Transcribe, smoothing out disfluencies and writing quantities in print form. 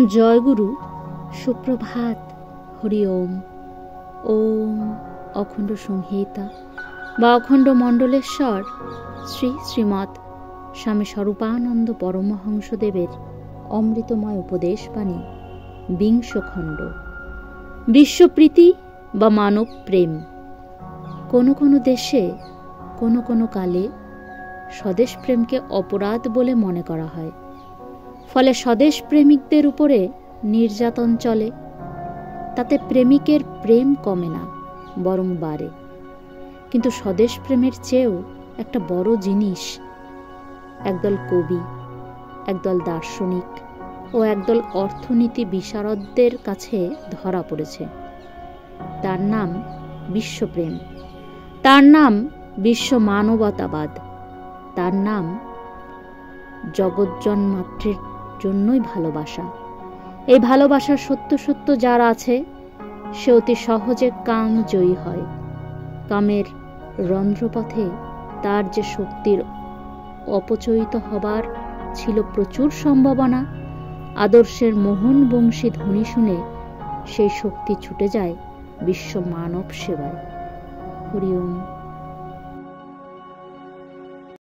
জয়গুরু, সুপ্রভাত। হরি ওম। ওম অখণ্ড সংহিতা বা অখণ্ড মণ্ডলেশ্বর শ্রী শ্রীমৎ স্বামী স্বরূপানন্দ পরমহংসদেবের অমৃতময় উপদেশবাণী, ২০ খণ্ড। বিশ্বপ্রীতি বা মানব প্রেম। কোনো কোনো দেশে কোনো কোনো কালে স্বদেশ প্রেমকে অপরাধ বলে মনে করা হয়। ফলে স্বদেশ প্রেমিকদের উপরে নির্যাতন চলে। তাতে প্রেমিকের প্রেম কমে না, বরং বাড়ে। কিন্তু স্বদেশ প্রেমের চেয়েও একটা বড় জিনিস একদল কবি, একদল দার্শনিক ও একদল অর্থনীতি বিশারদদের কাছে ধরা পড়েছে। তার নাম বিশ্বপ্রেম, তার নাম বিশ্ব মানবতাবাদ, তার নাম জগজ্জন্মাত্রের জন্যই ভালোবাসা। এই ভালোবাসার সত্য সত্য যার আছে, সে অতি সহজে কাম জয়ী হয়। কামের রন্ধ্রপথে তার যে শক্তির অপচয়িত হবার ছিল প্রচুর সম্ভাবনা, আদর্শের মোহন বংশী ধ্বনি শুনে সেই শক্তি ছুটে যায় বিশ্ব মানব সেবায়। হরি ওম।